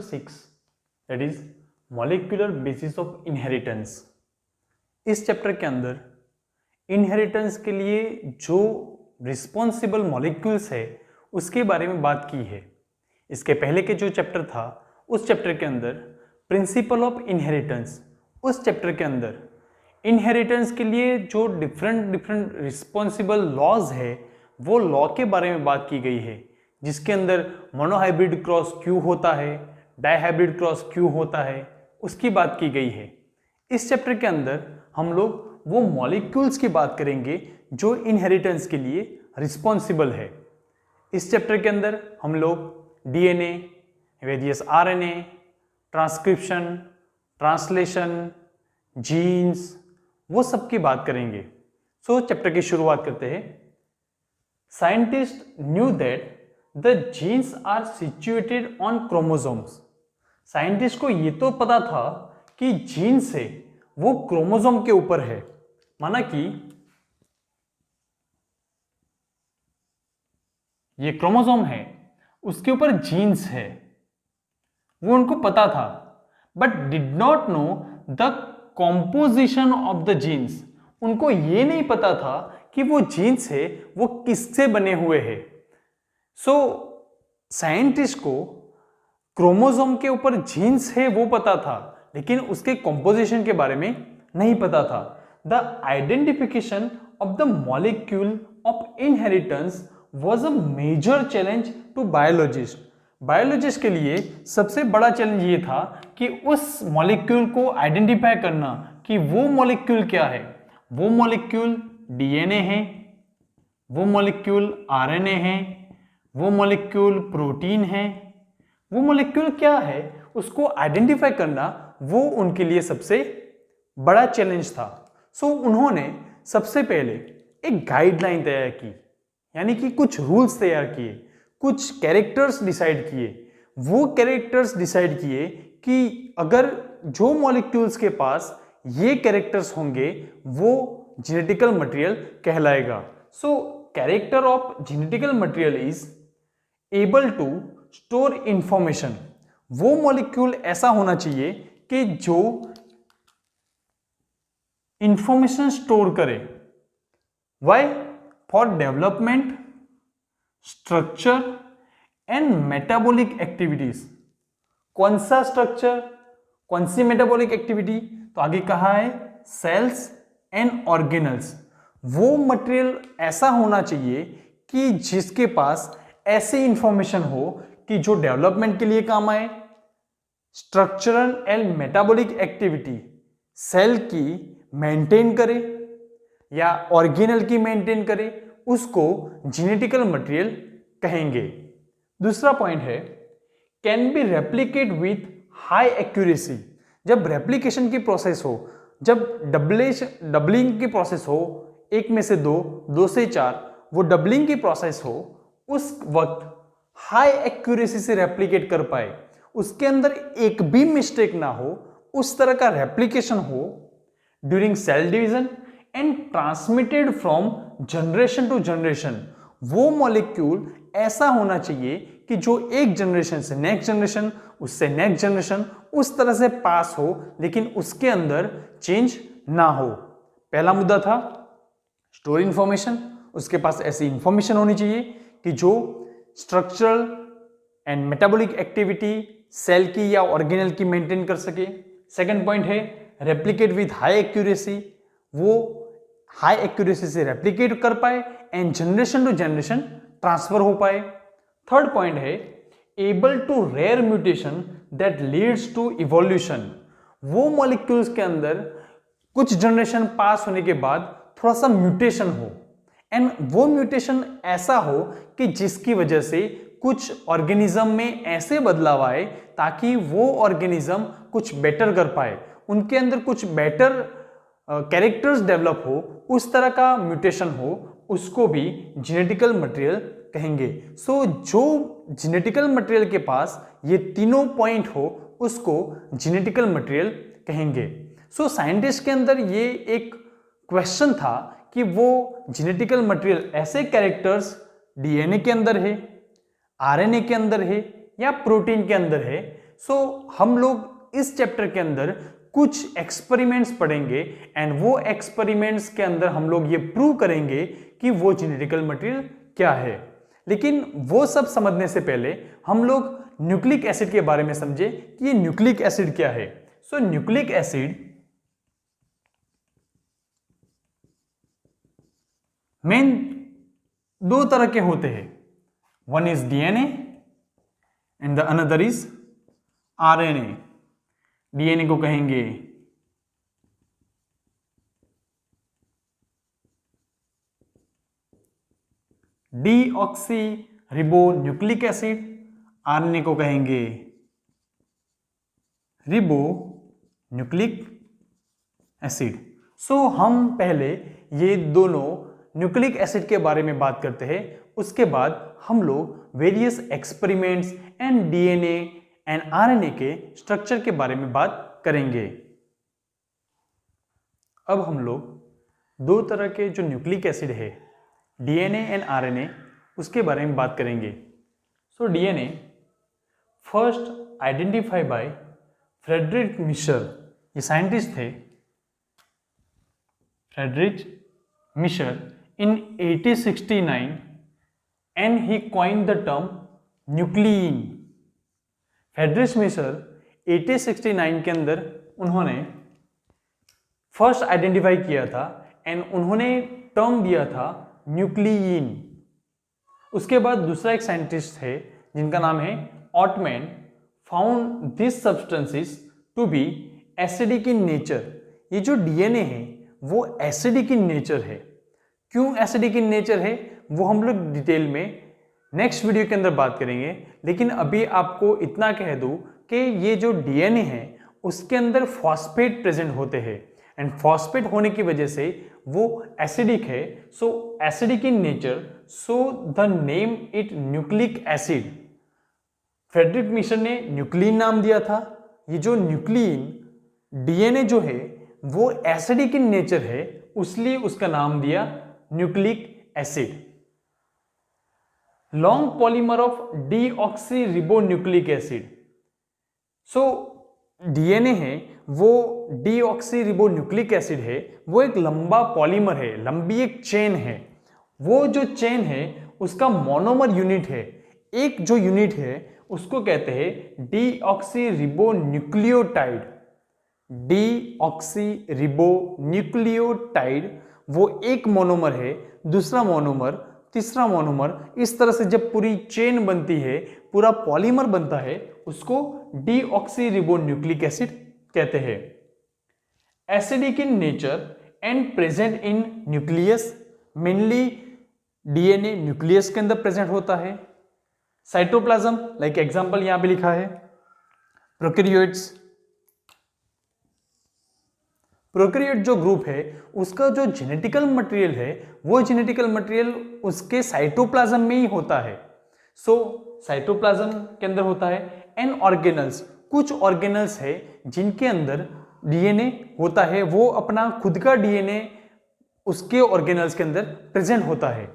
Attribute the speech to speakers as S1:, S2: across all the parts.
S1: 6 that is molecular basis of inheritance. इस chapter के अंदर इनहेरिटेंस के लिए जो रिस्पॉन्सिबल मॉलिक्यूल्स है उसके बारे में बात की है। इसके पहले के जो चैप्टर था उस चैप्टर के अंदर प्रिंसिपल ऑफ इनहेरिटेंस, उस चैप्टर के अंदर इनहेरिटेंस के लिए जो डिफरेंट रिस्पॉन्सिबल लॉज है वो लॉ के बारे में बात की गई है, जिसके अंदर मोनोहाइब्रिड क्रॉस क्यों होता है, डाइहाइब्रिड क्रॉस क्यों होता है, उसकी बात की गई है। इस चैप्टर के अंदर हम लोग वो मॉलिक्यूल्स की बात करेंगे जो इनहेरिटेंस के लिए रिस्पॉन्सिबल है। इस चैप्टर के अंदर हम लोग DNA, various RNA, transcription, translation, genes, वो सब की बात करेंगे। सो चैप्टर की शुरुआत करते हैं। Scientist knew that the genes are situated on chromosomes. Scientist को ये तो पता था कि जीन्स है वो क्रोमोसोम के ऊपर है, माना कि ये क्रोमोसोम है उसके ऊपर जीन्स है, वो उनको पता था, but did not know the composition of the genes. उनको ये नहीं पता था कि वो जीन्स है वो किससे बने हुए हैं। सो साइंटिस्ट को क्रोमोसोम के ऊपर जीन्स है वो पता था, लेकिन उसके कॉम्पोजिशन के बारे में नहीं पता था। The identification of the molecule of inheritance was a major challenge to biologist. Biologist के लिए सबसे बड़ा चैलेंज ये था कि उस मॉलिक्यूल को आइडेंटिफाई करना कि वो मॉलिक्यूल क्या है। वो मॉलिक्यूल डीएनए है, वो मॉलिक्यूल आरएनए है, वो मॉलिक्यूल प्रोटीन है, वो मॉलिक्यूल क्या है उसको आइडेंटिफाई करना वो उनके लिए सबसे बड़ा चैलेंज था। सो उन्होंने सबसे पहले एक गाइडलाइन तैयार की, यानी कि कुछ रूल्स तैयार किए, कुछ कैरेक्टर्स डिसाइड किए। वो कैरेक्टर्स डिसाइड किए कि अगर जो मॉलिक्यूल्स के पास ये कैरेक्टर्स होंगे वो जेनेटिकल मटेरियल कहलाएगा। So character of genetical material is able to store information. वो मॉलिक्यूल ऐसा होना चाहिए कि जो इंफॉर्मेशन स्टोर करे। Why? For development, structure and metabolic activities. कौन सा स्ट्रक्चर, कौन सी मेटाबॉलिक एक्टिविटी? तो आगे कहा है सेल्स एंड ऑर्गेनल्स। वो मटेरियल ऐसा होना चाहिए कि जिसके पास ऐसी इंफॉर्मेशन हो कि जो डेवलपमेंट के लिए काम आए, structural and metabolic activity cell की मेंटेन करे या ऑर्गेनल की मेंटेन करे, उसको जेनेटिकल मटेरियल कहेंगे। दूसरा पॉइंट है can be replicate with high accuracy. जब रेप्लिकेशन की प्रोसेस हो, जब डबलिंग की प्रोसेस हो, 1 में से 2, 2 से 4, वो डबलिंग की प्रोसेस हो, उस वक्त हाई एक्यूरेसी से रेप्लिकेट कर पाए, उसके अंदर एक भी मिस्टेक ना हो, उस तरह का रेप्लिकेशन हो during cell division and transmitted from generation to generation. वो मॉलिक्यूल ऐसा होना चाहिए कि जो एक जनरेशन से नेक्स्ट जनरेशन, उससे नेक्स्ट जनरेशन, उस तरह से पास हो, लेकिन उसके अंदर चेंज ना हो। पहला मुद्दा था स्टोर इंफॉर्मेशन। उसके पास ऐसी इंफॉर्मेशन होनी चाहिए कि जो structural and metabolic activity cell की या ऑर्गेनल की मेंटेन कर सके। सेकंड पॉइंट है रेप्लिकेट विथ हाई एक्यूरेसी। वो हाई एक्यूरेसी से रेप्लिकेट कर पाए and generation to generation transfer हो पाए। थर्ड पॉइंट है able to rare mutation that leads to evolution. वो मॉलिक्यूल्स के अंदर कुछ जनरेशन पास होने के बाद थोड़ा सा म्यूटेशन हो, एंड वो म्यूटेशन ऐसा हो कि जिसकी वजह से कुछ ऑर्गेनिज्म में ऐसे बदलाव आए ताकि वो ऑर्गेनिज्म कुछ बेटर कर पाए, उनके अंदर कुछ बेटर कैरेक्टर्स डेवलप हो, उस तरह का म्यूटेशन हो, उसको भी जेनेटिकल मटेरियल कहेंगे। सो जो जेनेटिकल मटेरियल के पास ये तीनों पॉइंट हो उसको जेनेटिकल मटेरियल कहेंगे। सो साइंटिस्ट के अंदर ये एक क्वेश्चन था कि वो जेनेटिकल मटेरियल ऐसे कैरेक्टर्स डीएनए के अंदर है, आरएनए के अंदर है या प्रोटीन के अंदर है सो हम लोग इस चैप्टर के अंदर कुछ एक्सपेरिमेंट्स पढ़ेंगे एंड वो एक्सपेरिमेंट्स के अंदर हम लोग ये प्रूव करेंगे कि वो जेनेटिकल मटेरियल क्या है। लेकिन वो सब समझने से पहले हम लोग न्यूक्लिक एसिड के बारे में समझे कि ये न्यूक्लिक एसिड क्या है। सो न्यूक्लिक एसिड मेन दो तरह के होते हैं, one is DNA and the another is RNA. DNA को कहेंगे डीऑक्सी रिबोन्यूक्लिक एसिड, आरएनए को कहेंगे रिबोन्यूक्लिक एसिड। सो हम पहले ये दोनों न्यूक्लिक एसिड के बारे में बात करते हैं, उसके बाद हम लोग various experiments and DNA and RNA के स्ट्रक्चर के बारे में बात करेंगे। अब हम लोग दो तरह के जो न्यूक्लिक एसिड है, डीएनए एंड आरएनए, उसके बारे में बात करेंगे। So DNA first identify by Friedrich Miescher, ये साइंटिस्ट थे Friedrich Miescher in 1869 and he coined the term nuclein. Friedrich Miescher 1869 के अंदर उन्होंने फर्स्ट आइडेंटिफाई किया था एंड उन्होंने टर्म दिया था न्यूक्लियन। उसके बाद दूसरा एक साइंटिस्ट थे जिनका नाम है Altmann, found this substances to be acidic in nature. ये जो डीएनए है वो एसिडिक इन नेचर है। क्यों एसिडिक इन नेचर है वो हम लोग डिटेल में नेक्स्ट वीडियो के अंदर बात करेंगे, लेकिन अभी आपको इतना कह दूं कि ये जो डीएनए है उसके अंदर फॉस्फेट प्रेजेंट होते हैं एंड फॉस्फेट होने की वजह से वो एसिडिक है। So acidic in nature, so the name it nucleic acid. Friedrich Miescher ने न्यूक्लियन नाम दिया था। ये जो न्यूक्लियन डीएनए जो है वो एसिडिक इन नेचर है, इसलिए उसका नाम दिया nucleic acid. Long polymer of deoxy ribonucleic acid. So DNA है वो डीऑक्सी रिबोन्यूक्लिक एसिड है, वो एक लंबा पॉलीमर है, लंबी एक चेन है। वो जो चेन है उसका मोनोमर यूनिट है, एक जो यूनिट है उसको कहते हैं डीऑक्सी रिबोन्यूक्लियोटाइड। डीऑक्सी रिबोन्यूक्लियोटाइड वो एक मोनोमर है, दूसरा मोनोमर, तीसरा मोनोमर, इस तरह से जब पूरी चेन बनती है, पूरा पॉलीमर बनता है, उसको डीऑक्सी रिबोन्यूक्लिक एसिड कहते हैं। Acidic in nature and present in nucleus, mainly DNA nucleus के अंदर प्रेजेंट होता है। साइटोप्लाज्म, लाइक एग्जांपल यहां पे लिखा है प्रोकैरियोट्स। प्रोकैरियोट जो ग्रुप है उसका जो जेनेटिकल मटेरियल है वो जेनेटिकल मटेरियल उसके साइटोप्लाज्म में ही होता है। सो साइटोप्लाज्म के अंदर होता है। एंड ऑर्गेनल्स, कुछ ऑर्गेनल्स है जिनके अंदर डीएनए होता है, वो अपना खुद का डीएनए उसके ऑर्गेनल्स के अंदर प्रेजेंट होता है।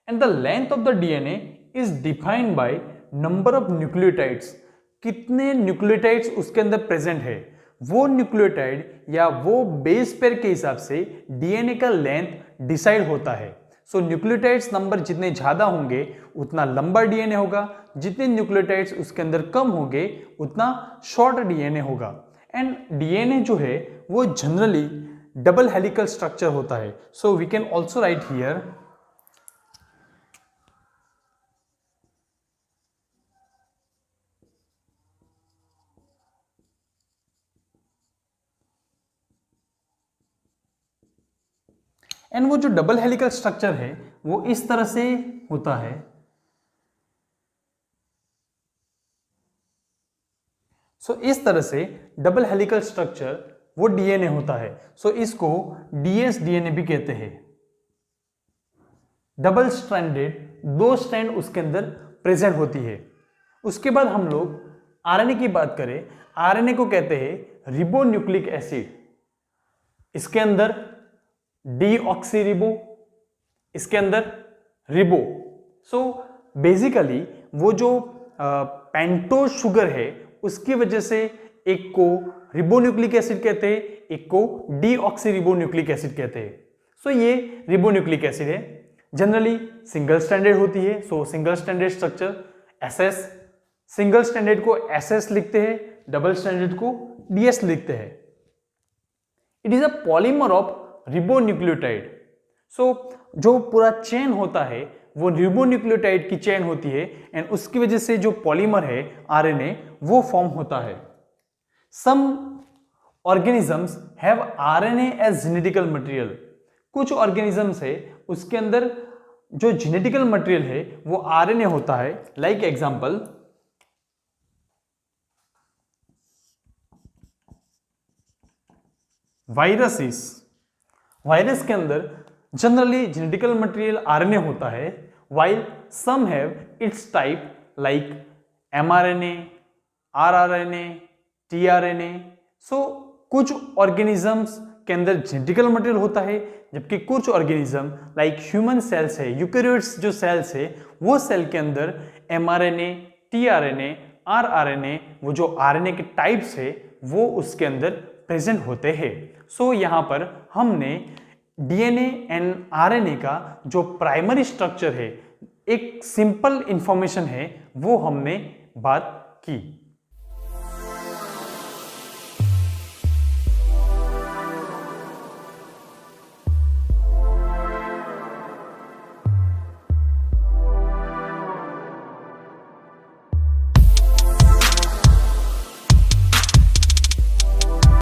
S1: And the length of the DNA is defined by number of nucleotides. कितने न्यूक्लियोटाइड्स उसके अंदर प्रेजेंट है, वो न्यूक्लियोटाइड या वो बेस पेयर के हिसाब से डीएनए का लेंथ डिसाइड होता है। सो न्यूक्लियोटाइड्स नंबर जितने ज्यादा होंगे उतना लंबा डीएनए होगा, जितने न्यूक्लियोटाइड्स उसके अंदर कम होंगे उतना शॉर्ट डीएनए होगा। एंड डीएनए जो है वो जनरली डबल हेलिकल स्ट्रक्चर होता है। So we can also write here and वो जो डबल हेलिकल स्ट्रक्चर है वो इस तरह से होता है। सो इस तरह से डबल हेलिकल स्ट्रक्चर वो डीएनए होता है। सो इसको डीएस डीएनए भी कहते हैं। डबल स्ट्रैंडेड, दो स्ट्रैंड उसके अंदर प्रेजेंट होती है। उसके बाद हम लोग आरएनए की बात करें, आरएनए को कहते हैं रिबोन्यूक्लिक एसिड। इसके अंदर डीऑक्सी रिबो, इसके अंदर रिबो। सो बेसिकली वो जो पेंटोज शुगर है उसकी वजह से एक को रिबोन्यूक्लिक एसिड कहते हैं, एक को डीऑक्सी रिबोन्यूक्लिक एसिड कहते हैं। सो ये रिबोन्यूक्लिक एसिड है, जनरली सिंगल स्ट्रैंडेड होती है। सो single stranded structure SS, single stranded को SS लिखते हैं, डबल स्ट्रैंडेड को DS लिखते हैं। It is a polymer of ribonucleotide. So जो पूरा चेन होता है वो रिबोन्यूक्लियोटाइड की चेन होती है एंड उसकी वजह से जो पॉलीमर है RNA वो फॉर्म होता है। Some organisms have RNA as genetical material. कुछ ऑर्गेनिजम्स है उसके अंदर जो जेनेटिकल मटेरियल है वो RNA होता है। लाइक एग्जांपल वायरस के अंदर जनरली जेनेटिकल मटेरियल RNA होता है, while some have its type like mRNA, rRNA, tRNA। सो कुछ ऑर्गेनिजम्स के अंदर जेनेटिकल मटेरियल होता है, जबकि कुछ ऑर्गेनिज्म लाइक ह्यूमन सेल्स है, यूकेरियोट्स जो सेल्स है वो सेल के अंदर mRNA, tRNA, rRNA वो जो RNA के टाइप्स है वो उसके अंदर प्रेजेंट होते हैं। सो यहाँ पर हमने DNA एंड RNA का जो प्राइमरी स्ट्रक्चर है, एक सिंपल इंफॉर्मेशन है वो हमने बात की।